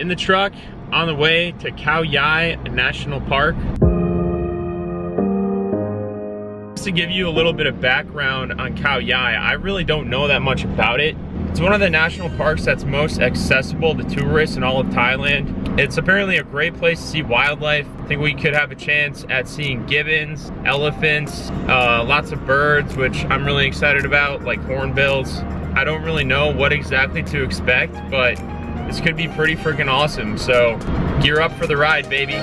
in the truck on the way to Khao Yai National Park. Just to give you a little bit of background on Khao Yai, I really don't know that much about it. It's one of the national parks that's most accessible to tourists in all of Thailand. It's apparently a great place to see wildlife. I think we could have a chance at seeing gibbons, elephants, lots of birds, which I'm really excited about, like hornbills. I don't really know what exactly to expect, but this could be pretty freaking awesome. So gear up for the ride, baby.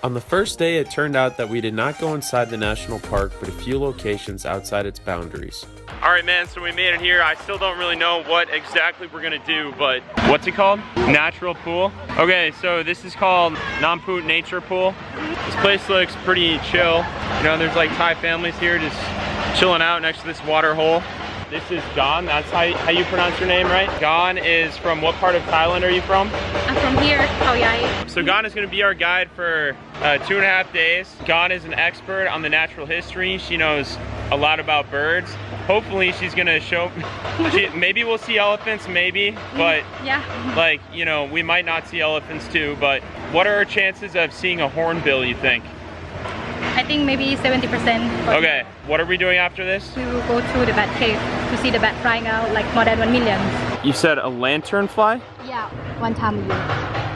On the first day, it turned out that we did not go inside the national park, but a few locations outside its boundaries. All right, man, so we made it here. I still don't really know what exactly we're gonna do, but what's it called? Natural pool? Okay, so this is called Namput Nature Pool. This place looks pretty chill. You know, there's like Thai families here just chilling out next to this water hole. This is Ghaan, that's how you pronounce your name, right? Ghaan is from what part of Thailand are you from? I'm from here, Khao Yai. So Ghaan is gonna be our guide for 2.5 days. Ghaan is an expert on the natural history. She knows a lot about birds. Hopefully she's gonna show, maybe we'll see elephants, maybe, but yeah, like, you know, we might not see elephants too, but what are our chances of seeing a hornbill, you think? I think maybe 70%. Okay, what are we doing after this? We will go to the bat cave to see the bat flying out like more than 1 million. You said a lanternfly? Yeah, one time a year.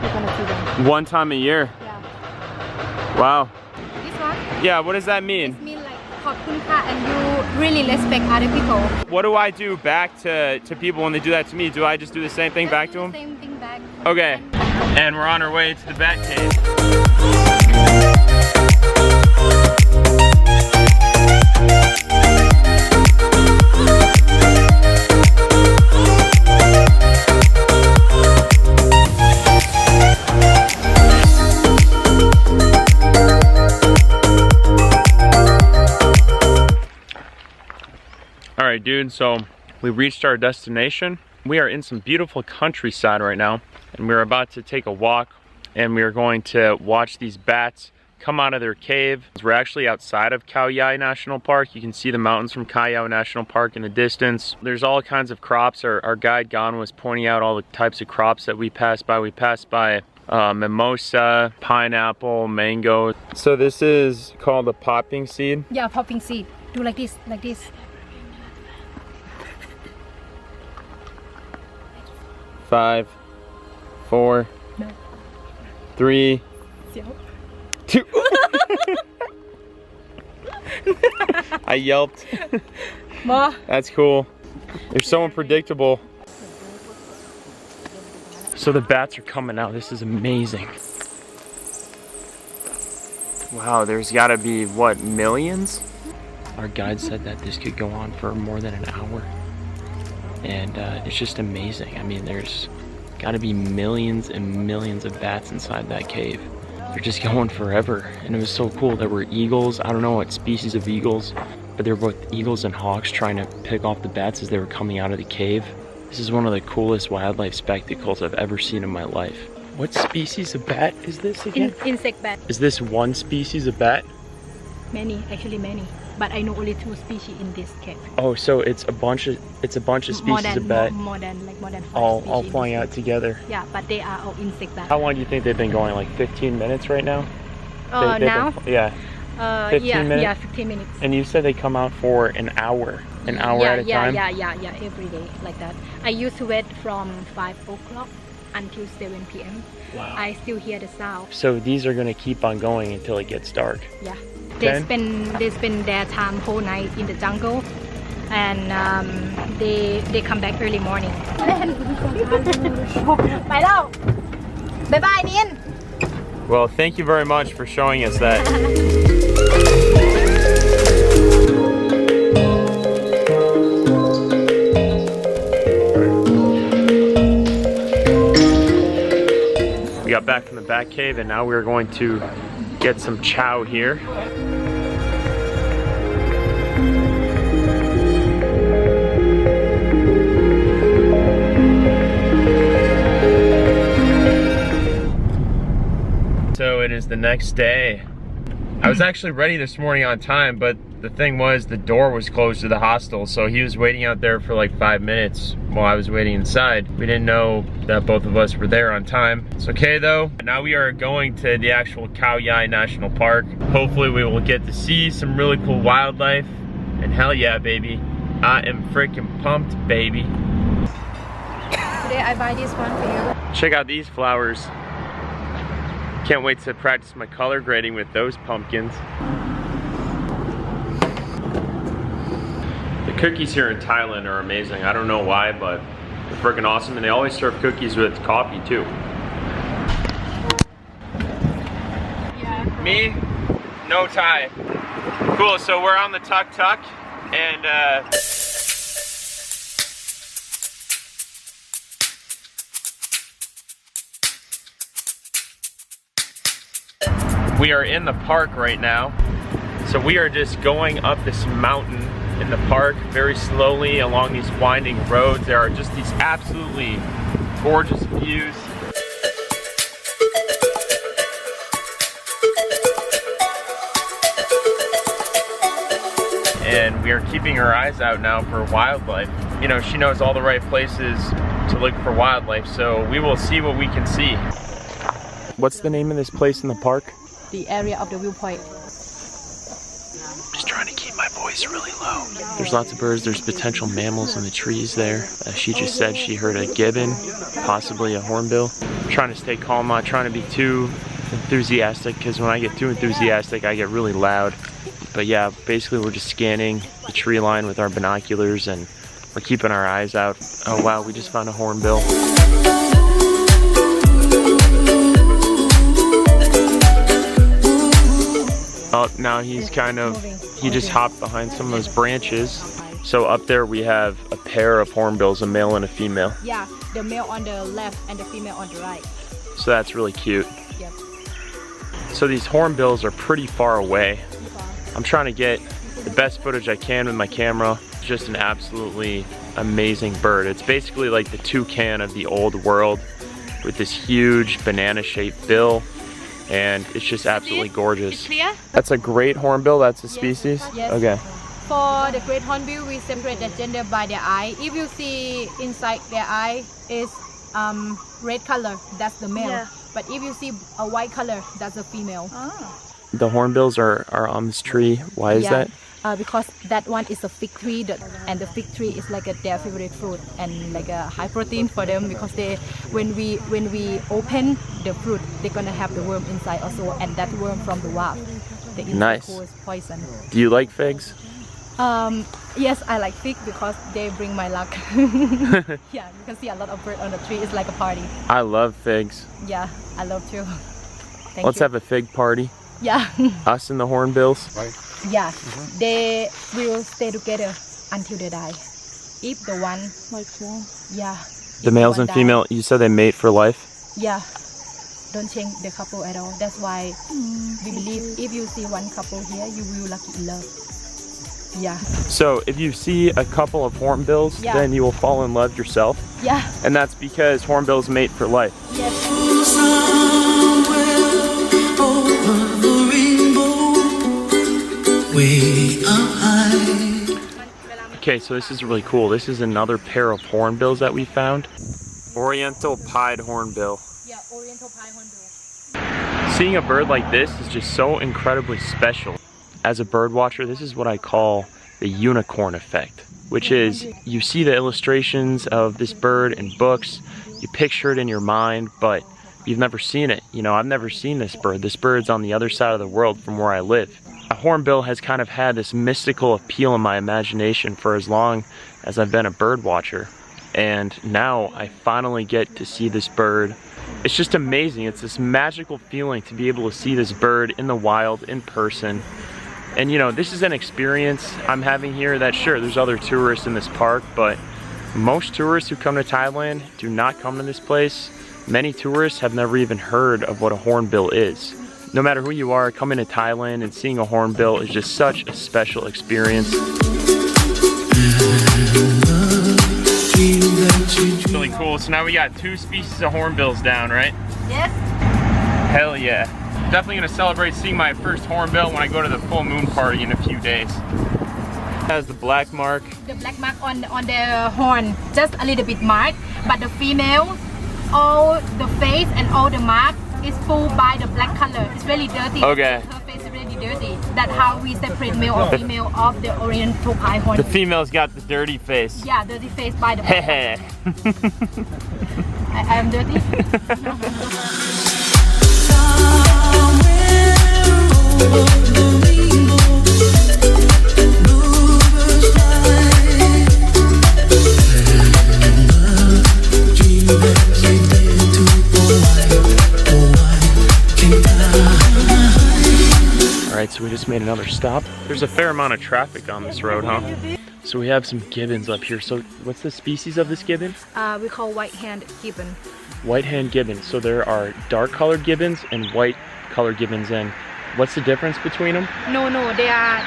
We're gonna see them. One time a year? Yeah. Wow. This one? Yeah, what does that mean? It means like khopkhun ka, and you really respect other people. What do I do back to people when they do that to me? Do I just do the same thing back to them? Same thing back. Okay, and we're on our way to the bat cave. All right, dude, so we reached our destination. We are in some beautiful countryside right now, and we're about to take a walk, and we are going to watch these bats come out of their cave. We're actually outside of Khao Yai National Park. You can see the mountains from Khao Yai National Park in the distance. There's all kinds of crops. Our guide Ghaan was pointing out all the types of crops that we passed by. We passed by mimosa, pineapple, mango. So this is called a popping seed? Yeah, popping seed. Do like this, like this. 5, 4, 3, 2. I yelped. More. That's cool. They're so unpredictable. So the bats are coming out. This is amazing. Wow, there's gotta be, what, millions? Our guide said that this could go on for more than an hour. And it's just amazing. I mean, there's gotta be millions and millions of bats inside that cave. They're just going forever. And it was so cool. There were eagles. I don't know what species of eagles, but they're both eagles and hawks trying to pick off the bats as they were coming out of the cave. This is one of the coolest wildlife spectacles I've ever seen in my life. What species of bat is this again? Insect bat. Is this one species of bat? Many, actually many. But I know only 2 species in this cave. Oh, so it's a bunch of species of bat. More than 5 all flying out together. Yeah, but they are all insect bat. How long do you think they've been going? Like 15 minutes right now? Now? Yeah. 15 minutes? Yeah, 15 minutes. And you said they come out for an hour at a time? Yeah, every day like that. I used to wait from 5 o'clock until 7 p.m. Wow. I still hear the sound. So these are going to keep on going until it gets dark? Yeah. They spend their time whole night in the jungle, and they come back early morning. Bye bye, Nian. Well, thank you very much for showing us that. We got back from the bat cave, and now we're going to get some chow here. So it is the next day. I was actually ready this morning on time, but the thing was the door was closed to the hostel, so he was waiting out there for like 5 minutes while I was waiting inside. We didn't know that both of us were there on time. It's okay though. Now we are going to the actual Khao Yai National Park. Hopefully we will get to see some really cool wildlife. And hell yeah, baby. I am freaking pumped, baby. Today I buy this one for you. Check out these flowers. Can't wait to practice my color grading with those pumpkins. The cookies here in Thailand are amazing. I don't know why, but they're freaking awesome. And they always serve cookies with coffee too. Yeah. Me? No Thai. Cool, so we're on the tuk tuk and we are in the park right now. So we are just going up this mountain in the park very slowly along these winding roads. There are just these absolutely gorgeous views. And we are keeping our eyes out now for wildlife. You know, she knows all the right places to look for wildlife, so we will see what we can see. What's the name of this place in the park? The area of the viewpoint. Just trying to keep my voice really low. There's lots of birds, there's potential mammals in the trees there. She just said she heard a gibbon, possibly a hornbill. I'm trying to stay calm, not trying to be too enthusiastic, because when I get too enthusiastic I get really loud. But yeah, basically we're just scanning the tree line with our binoculars and we're keeping our eyes out. Oh wow, we just found a hornbill. Oh, now he's kind of, he just hopped behind some of those branches. So up there we have a pair of hornbills, a male and a female. Yeah, the male on the left and the female on the right. So that's really cute. Yep. So these hornbills are pretty far away. I'm trying to get the best footage I can with my camera. It's just an absolutely amazing bird. It's basically like the toucan of the old world with this huge banana-shaped bill. And it's just absolutely gorgeous. It's clear? That's a great hornbill, that's a species? Yes. Okay. For the great hornbill, we separate the gender by their eye. If you see inside their eye is red color, that's the male. Yeah. But if you see a white color, that's a female. Oh. The hornbills are on this tree. Why is that? Because that one is a fig tree, and the fig tree is like their favorite fruit and like a high protein for them, because they, when we open the fruit, they're gonna have the worm inside also, and that worm from the wasp, the insect is poison. Do you like figs? Yes, I like fig because they bring my luck. Yeah, you can see a lot of birds on the tree. It's like a party. I love figs. Yeah, I love too. Let's have a fig party. Yeah. Us and the hornbills. Right. Yeah, they will stay together until they die. If the one, yeah. The males and female, you said they mate for life? Yeah, don't change the couple at all. That's why we believe if you see one couple here, you will lucky in love. Yeah. So if you see a couple of hornbills, then you will fall in love yourself? Yeah. And that's because hornbills mate for life? Yes. Okay, so this is really cool. This is another pair of hornbills that we found. Oriental pied hornbill. Yeah, Oriental pied hornbill. Seeing a bird like this is just so incredibly special. As a bird watcher, this is what I call the unicorn effect, which is you see the illustrations of this bird in books, you picture it in your mind, but you've never seen it. You know, I've never seen this bird. This bird's on the other side of the world from where I live. A hornbill has kind of had this mystical appeal in my imagination for as long as I've been a bird watcher. And now I finally get to see this bird. It's just amazing. It's this magical feeling to be able to see this bird in the wild, in person. And you know, this is an experience I'm having here that sure, there's other tourists in this park, but most tourists who come to Thailand do not come to this place. Many tourists have never even heard of what a hornbill is. No matter who you are, coming to Thailand and seeing a hornbill is just such a special experience. Really cool. So now we got 2 species of hornbills down, right? Yes. Hell yeah. Definitely gonna celebrate seeing my first hornbill when I go to the full moon party in a few days. Has the black mark. The black mark on the horn, just a little bit marked, but the female, all the face and all the mark is full by the black color. It's really dirty. Okay. Her face is really dirty. That's how we separate male or female of the Oriental Khao horn. The female's got the dirty face. Yeah, dirty face by the black. I am dirty. Alright, so we just made another stop. There's a fair amount of traffic on this road, huh? So we have some gibbons up here. So what's the species of this gibbon? We call white-hand gibbon. White-hand gibbon. So there are dark-colored gibbons and white-colored gibbons. And what's the difference between them? No, they are,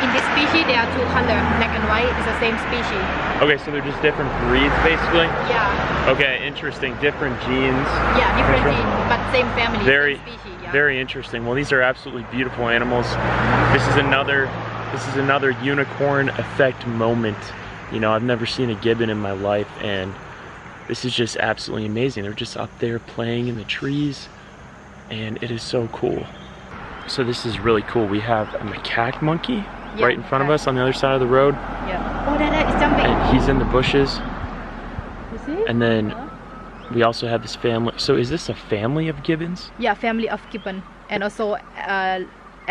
in this species, they are two colors, black and white. It's the same species. Okay, so they're just different breeds, basically? Yeah. Okay, interesting. Different genes. Yeah, different genes, but same family, Very, same species. Yeah. very interesting. Well, these are absolutely beautiful animals. This is another unicorn effect moment. You know, I've never seen a gibbon in my life, and this is just absolutely amazing. They're just up there playing in the trees, and it is so cool. So this is really cool. We have a macaque monkey right in front of us on the other side of the road. Yeah. Oh, that is jumping. And he's in the bushes. You see? And then we also have this family. So is this a family of gibbons? Yeah, family of gibbon. And also at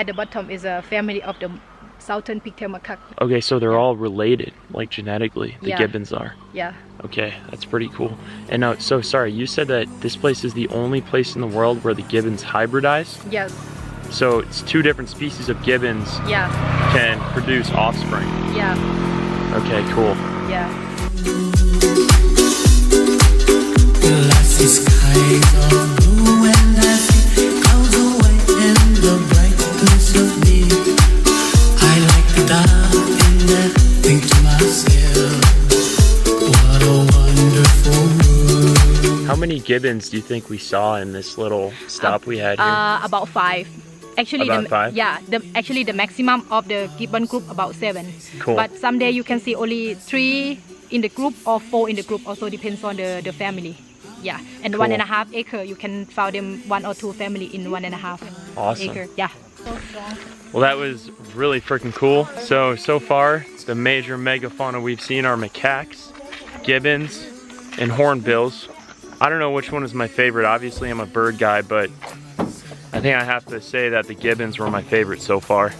the bottom is a family of the southern pigtail macaque. Okay, so they're all related, like genetically, the gibbons are. Yeah. Okay, that's pretty cool. And now, so sorry, you said that this place is the only place in the world where the gibbons hybridize? Yes. So it's two different species of gibbons can produce offspring. Yeah. Okay, cool. Yeah. How many gibbons do you think we saw in this little stop we had here? About 5. Actually, about 5? Yeah, actually the maximum of the gibbon group about 7. Cool. But someday you can see only 3 in the group or 4 in the group. Also depends on the family. Yeah, and cool. 1.5 acre you can find them 1 or 2 family in 1.5 awesome. acre. Yeah. Well, that was really freaking cool. So far, the major megafauna we've seen are macaques, gibbons, and hornbills. I don't know which one is my favorite. Obviously, I'm a bird guy, but I think I have to say that the gibbons were my favorite so far.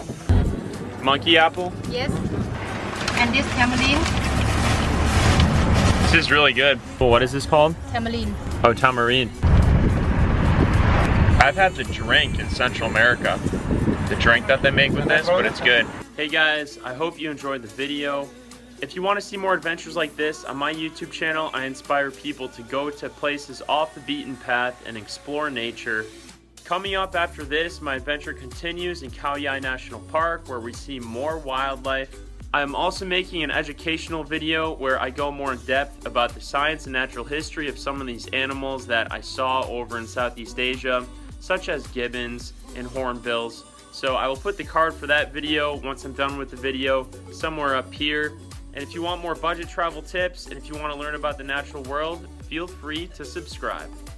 Monkey apple? Yes. And this tamarind. This is really good. Well, what is this called? Tamarind. Oh, tamarind. I've had the drink in Central America. The drink that they make with this, but it's good. Hey guys, I hope you enjoyed the video. If you want to see more adventures like this, on my YouTube channel, I inspire people to go to places off the beaten path and explore nature. Coming up after this, my adventure continues in Khao Yai National Park, where we see more wildlife. I am also making an educational video where I go more in depth about the science and natural history of some of these animals that I saw over in Southeast Asia, such as gibbons and hornbills. So I will put the card for that video once I'm done with the video somewhere up here. And if you want more budget travel tips, and if you want to learn about the natural world, feel free to subscribe.